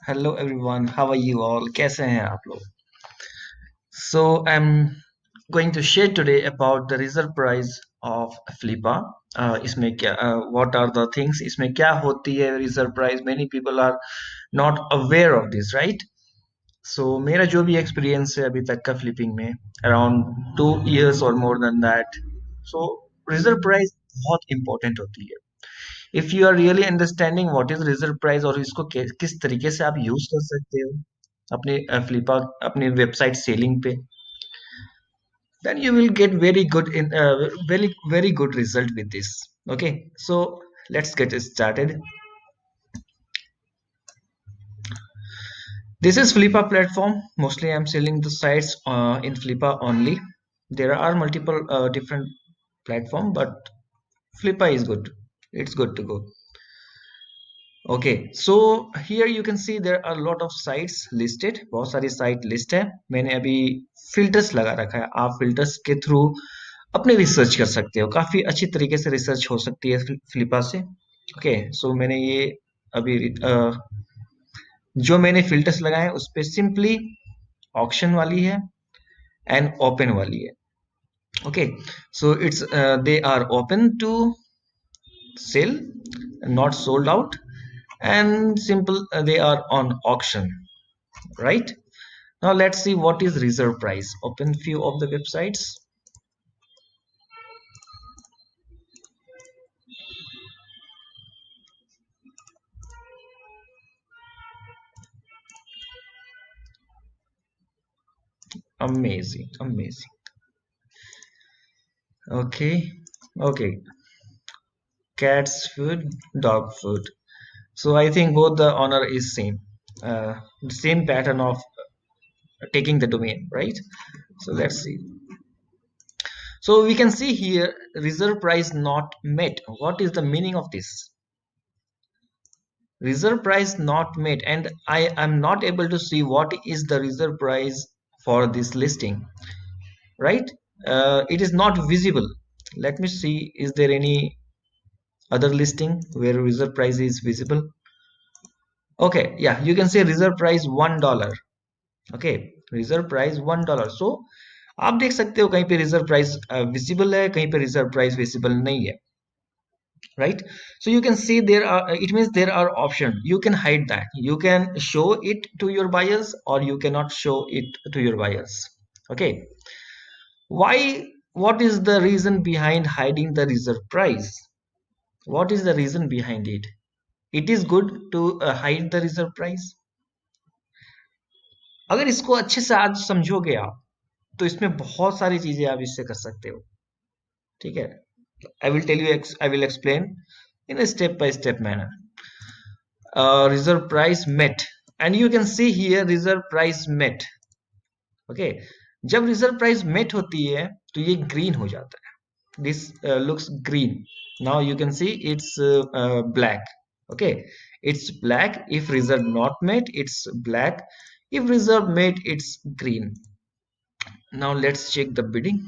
Hello everyone, how are you all? कैसे हैं आप लोग? So I'm going to share today about the reserve price of Flippa. इसमें क्या what are the things? इसमें क्या होती है reserve price? Many people are not aware of this, right? So मेरा जो भी experience है अभी तक का flipping में around 2 years or more than that. So reserve price बहुत important होती है. If you are really understanding what is reserve price और इसको किस तरीके से आप यूज कर सकते हो अपने फ्लिपा अपने वेबसाइट सेलिंग पे then you will get very good in very good result with this. Okay, so let's get started. This is Flippa platform. Mostly I'm selling the sites in Flippa only. There are multiple different platform, but Flippa is good. It's good to go. Okay, so here you can see there are a lot of sites listed. बहुत सारी site list है. मैंने अभी filters लगा रखा है. आप filters के थ्रू अपने रिसर्च कर सकते हो. काफी अच्छी तरीके से रिसर्च हो सकती है फ्लिपा से. ओके, सो मैंने ये अभी जो मैंने फिल्टर्स लगाए हैं उस पे सिंपली ऑक्शन वाली है एंड ओपन वाली है. Okay, so it's they are open to sale, not sold out, and simple they are on auction, right? Now let's see what is reserve price. Open few of the websites. Amazing, amazing. Okay, okay. Cat's food, dog food. So I think both the honor is same, same pattern of taking the domain, right? So let's see. So we can see here reserve price not met. What is the meaning of this? Reserve price not met, and I am not able to see what is the reserve price for this listing, right? It is not visible. Let me see, is there any other listing where reserve price is visible? Okay, yeah, you can say reserve price $1. Okay, reserve price $1. So आप देख सकते हो कहीं पे reserve price visible है, कहीं पे reserve price visible नहीं है, right? So you can see there are, it means there are options. You can hide that, you can show it to your buyers or you cannot show it to your buyers. Okay, why? What is the reason behind hiding the reserve price? What is the reason behind it? It is good to hide the reserve price. अगर इसको अच्छे से आज समझोगे आप तो इसमें बहुत सारी चीजें आप इससे कर सकते हो. ठीक है, I will tell you, I will explain in a step by step manner. Reserve price met, and you can see here reserve price met. Okay, जब रिजर्व प्राइस मेट होती है तो ये ग्रीन हो जाता है. This looks green. Now you can see it's black. Okay, it's black. If reserve not met, it's black. If reserve met, it's green. Now let's check the bidding.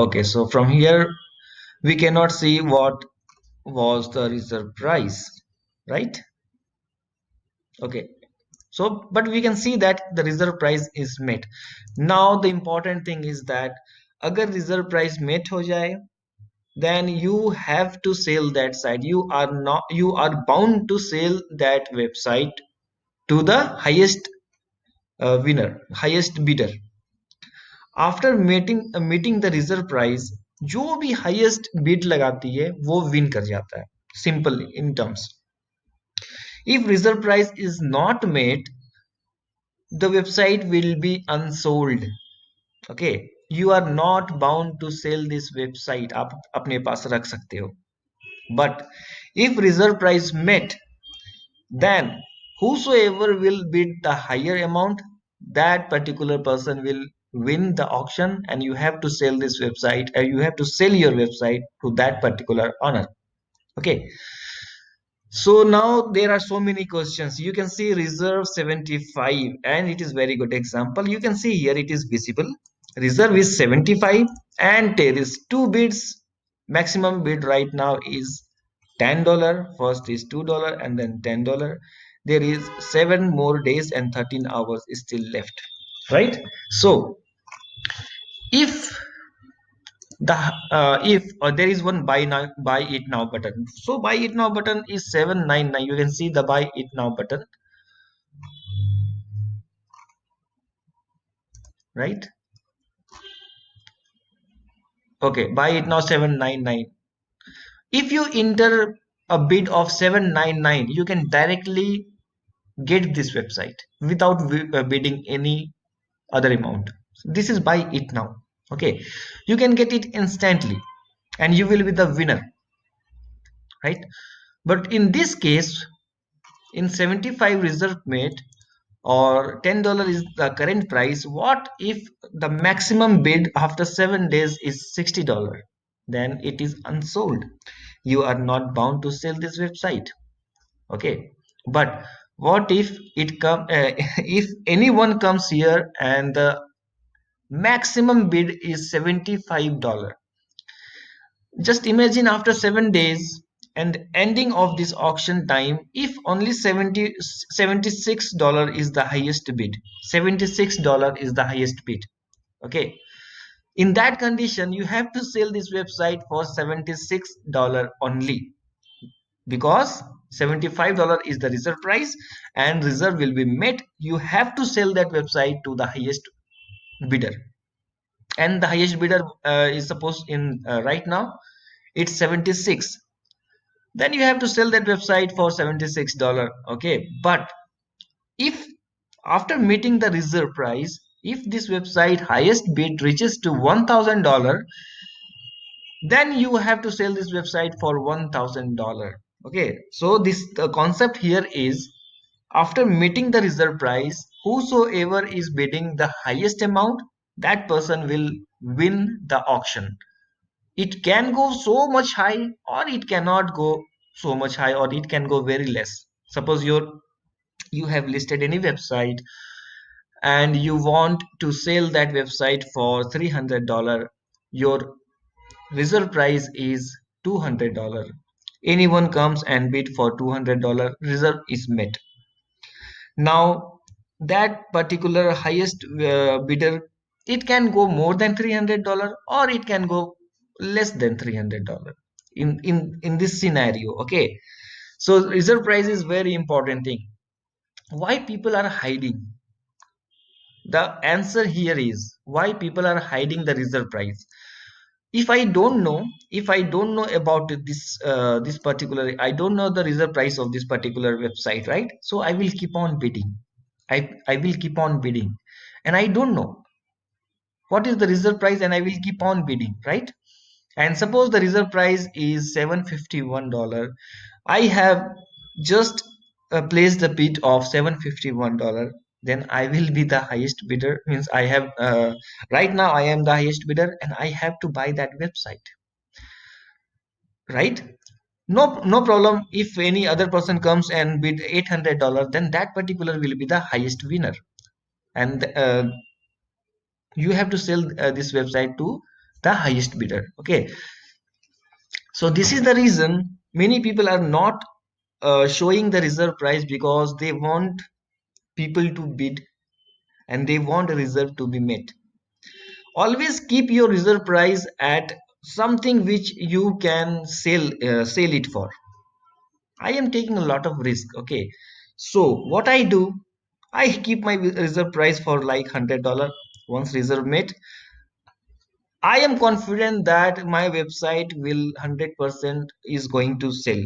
Okay, so from here we cannot see what was the reserve price, right? Okay, so but we can see that the reserve price is met. Now the important thing is that agar reserve price met ho jaye, then you have to sell that site. You are not, you are bound to sell that website to the highest winner, highest bidder. After meeting the reserve price, जो भी highest bid लगाती है वो win कर जाता है. Simple in terms. If reserve price is not met, the website will be unsold. Okay, you are not bound to sell this website. आप अपने पास रख सकते हो. But if reserve price met, then whosoever will bid the higher amount, that particular person will win the auction, and you have to sell this website, and you have to sell your website to that particular owner. Okay, so now there are so many questions. You can see reserve 75, and it is very good example. You can see here it is visible. Reserve is 75 and there is two bids. Maximum bid right now is $10, first is $2 and then $10. There is 7 more days and 13 hours is still left, right? So if the if there is one buy it now button, so buy it now button is 799. You can see the buy it now button, right? Okay, buy it now 799. If you enter a bid of 799, you can directly get this website without bidding any other amount. This is buy it now. Okay, you can get it instantly and you will be the winner, right? But in this case, in 75 reserve made or $10 is the current price, what if the maximum bid after 7 days is $60? Then it is unsold. You are not bound to sell this website. Okay, but what if it come if anyone comes here and the maximum bid is $75? Just imagine after 7 days and ending of this auction time, if only 76 dollars is the highest bid, $76 is the highest bid. Okay, in that condition you have to sell this website for $76 only, because $75 is the reserve price and reserve will be met. You have to sell that website to the highest bidder, and the highest bidder is supposed in right now it's 76. Then you have to sell that website for $76. Okay, but if after meeting the reserve price, if this website highest bid reaches to $1000, then you have to sell this website for $1000. Okay, so this the concept here is, after meeting the reserve price, whosoever is bidding the highest amount, that person will win the auction. It can go so much high or it cannot go so much high, or it can go very less. Suppose you have listed any website and you want to sell that website for $300. Your reserve price is $200. Anyone comes and bid for $200, reserve is met. Now that particular highest bidder, it can go more than $300 or it can go less than $300 in this scenario. Okay, so reserve price is very important thing. Why people are hiding? The answer here is why people are hiding the reserve price. If I don't know about this particular, I don't know the reserve price of this particular website, right? So I will keep on bidding. I will keep on bidding, and I don't know what is the reserve price, and I will keep on bidding, right? And suppose the reserve price is $751. I have just placed the bid of $751. Then I will be the highest bidder. Means I have right now I am the highest bidder, and I have to buy that website, right? No problem. If any other person comes and bid $800, then that particular will be the highest winner, and you have to sell this website to the highest bidder. Okay, so this is the reason many people are not showing the reserve price, because they want people to bid and they want a reserve to be met. Always keep your reserve price at something which you can sell it for. I am taking a lot of risk. Okay, so what I do, I keep my reserve price for like $100. Once reserve met, I am confident that my website will 100% is going to sell.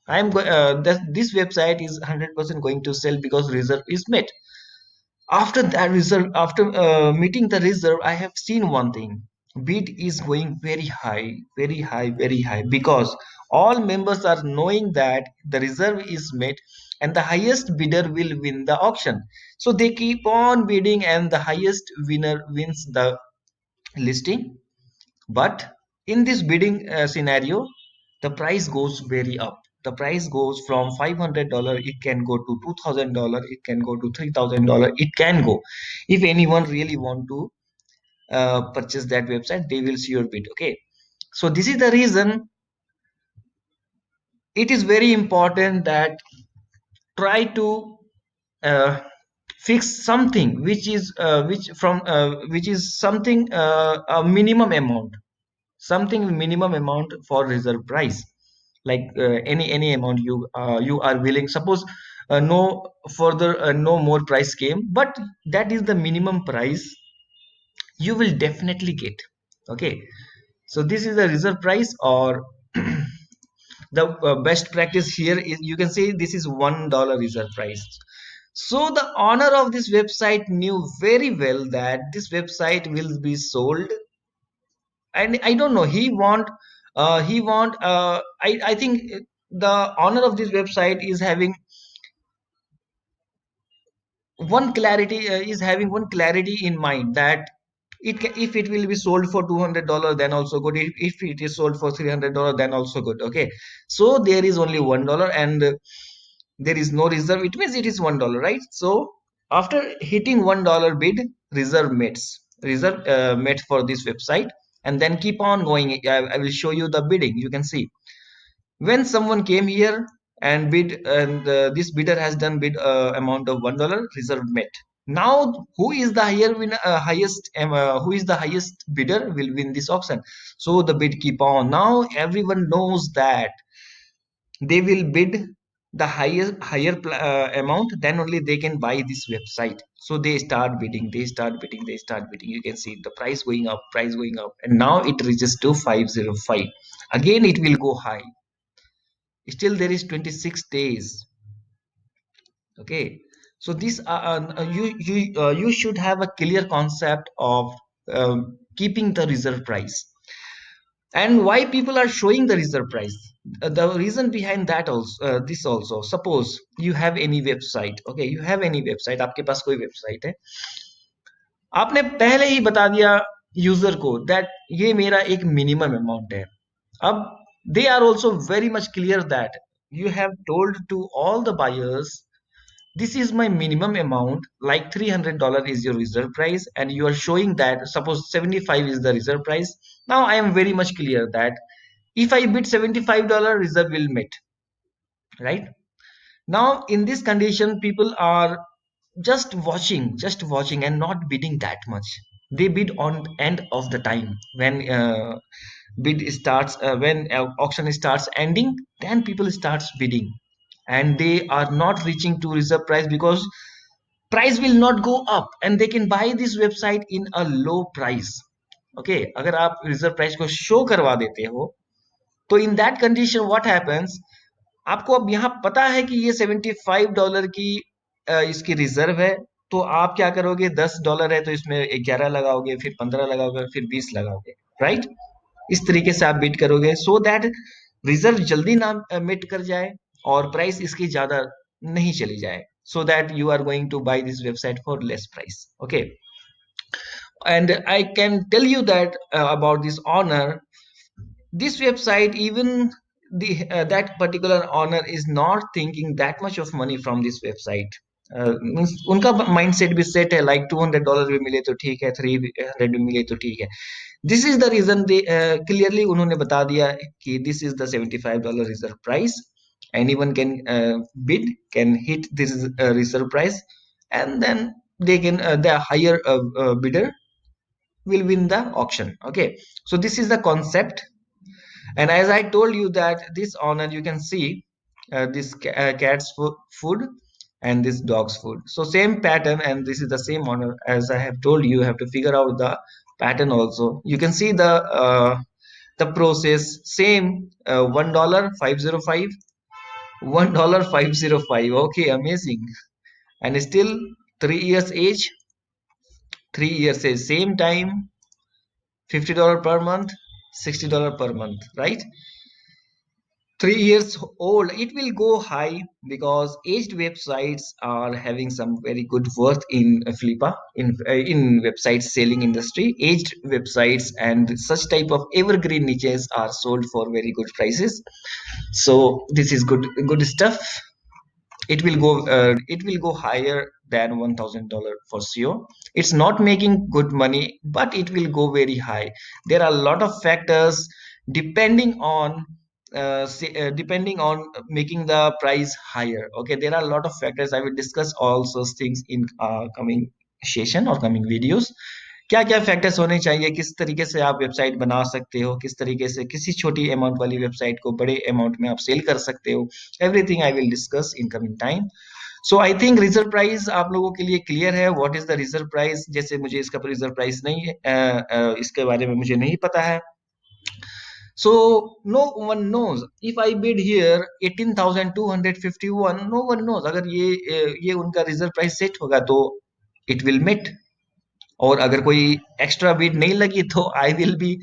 This website is 100% going to sell because reserve is met. After that reserve, after meeting the reserve, I have seen one thing: bid is going very high, very high, very high, because all members are knowing that the reserve is met and the highest bidder will win the auction. So they keep on bidding and the highest winner wins the listing. But in this bidding scenario, the price goes very up. The price goes from $500, it can go to $2,000, it can go to $3,000, it can go. If anyone really want to purchase that website, they will see your bid. Okay, so this is the reason it is very important that try to uh, fix something which is something a minimum amount, something minimum amount for reserve price, like any amount you are willing. Suppose no further no more price came, but that is the minimum price you will definitely get. Okay, so this is the reserve price, or the best practice here is, you can say, this is $1 reserve price. So the owner of this website knew very well that this website will be sold, and I don't know, I think the owner of this website is having one clarity in mind, that if it will be sold for $200, then also good. If it is sold for $300, then also good. Okay, so there is only $1, and there is no reserve. It means it is $1, right? So after hitting $1 bid, reserve met for this website, and then keep on going. I will show you the bidding. You can see when someone came here and bid, and this bidder has done bid amount of $1, reserve met. Now who is the who is the highest bidder will win this auction. So the bid keep on. Now everyone knows that they will bid the higher amount, then only they can buy this website. So they start bidding. You can see the price going up, and now it reaches to 505. Again it will go high. Still there is 26 days. Okay, so this you should have a clear concept of keeping the reserve price, and why people are showing the reserve price. The reason behind that also, this also, suppose you have any website. Okay, you have any website, आपके पास कोई website है, आपने पहले ही बता दिया user को that ये मेरा एक मिनिमम अमाउंट है. अब they are also very much clear that you have told to all the buyers, this is my minimum amount, like $300 is your reserve price, and you are showing that suppose 75 is the reserve price. Now I am very much clear that if I bid $75, reserve will meet, right? Now in this condition, people are just watching and not bidding that much. They bid on end of the time, when when auction starts ending, then people starts bidding, and they are not reaching to reserve price, because price will not go up, and they can buy this website in a low price. Okay, अगर आप reserve price को show करवा देते हो, तो in that condition what happens, आपको अब यहाँ पता है कि ये $75 की इसकी रिजर्व है, तो आप क्या करोगे, $10 है तो इसमें 11 लगाओगे, फिर 15 लगाओगे, फिर 20 लगाओगे, राइट? इस तरीके से आप बिड करोगे, सो दैट रिजर्व जल्दी ना मिट कर जाए, और प्राइस इसकी ज्यादा नहीं चली जाए, so that you are going to buy this website for less price. Okay, and I can tell you that about this owner, this website, even the that particular owner is not thinking that much of money from this website. Means उनका mindset भी set है, like $200 भी मिले तो ठीक है, 300 भी मिले तो ठीक है. This is the reason they clearly उन्होंने बता दिया कि this is the $75 reserve price. Anyone can bid, can hit this reserve price, and then they can the higher bidder will win the auction. Okay, so this is the concept. And as I told you that this owner, you can see this cat's food and this dog's food. So same pattern, and this is the same owner. As I have told you, you have to figure out the pattern also. You can see the process. Same $1 505, $1 505. Okay, amazing. And still 3 years age, 3 years age, same time, $50 per month, $60 per month, right? 3 years old, it will go high, because aged websites are having some very good worth in Flippa, in website selling industry. Aged websites and such type of evergreen niches are sold for very good prices. So this is good stuff. It will go higher than $1,000 for sure. It's not making good money, but it will go very high. There are a lot of factors depending on depending on making the price higher. Okay, there are a lot of factors. I will discuss all those things in coming session or coming videos. क्या क्या factors होने चाहिए, किस तरीके से आप website बना सकते हो, किस तरीके से किसी छोटी अमाउंट वाली वेबसाइट को बड़े अमाउंट में आप सेल कर सकते हो, everything I will discuss in coming time. So I think reserve price आप लोगों के लिए क्लियर है. What is the reserve price? जैसे मुझे इसका रिजर्व प्राइस नहीं है, इसके बारे में मुझे नहीं पता है. So no one knows if I bid here 18,251. No one knows अगर ये उनका रिजर्व प्राइस सेट होगा तो it will meet. और अगर कोई एक्स्ट्रा बिड नहीं लगी तो I will be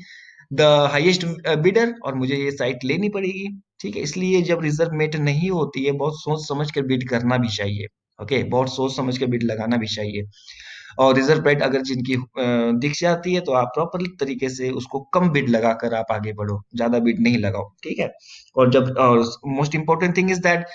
the highest bidder और मुझे ये साइट लेनी पड़ेगी. ठीक है, इसलिए जब रिजर्व मेट नहीं होती है बहुत सोच समझ कर बिड करना भी चाहिए. ओके, बहुत सोच समझ कर बिड लगाना भी चाहिए. और रिजर्व प्राइस अगर जिनकी दिख जाती है तो आप प्रॉपर तरीके से उसको कम बिड लगाकर आप आगे बढ़ो, ज्यादा बिड नहीं लगाओ. ठीक है. और जब most important thing is that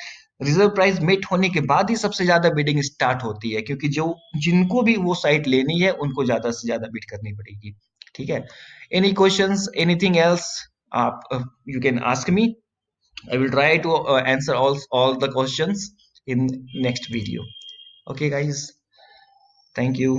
reserve price meet होने के बाद ही सबसे ज्यादा बिडिंग स्टार्ट होती है, क्योंकि जो जिनको भी वो साइट लेनी है उनको ज्यादा से ज्यादा बिड करनी पड़ेगी. ठीक है. Any questions, anything else? आप you can ask me. I will try to answer all the questions in next video. Okay guys, thank you.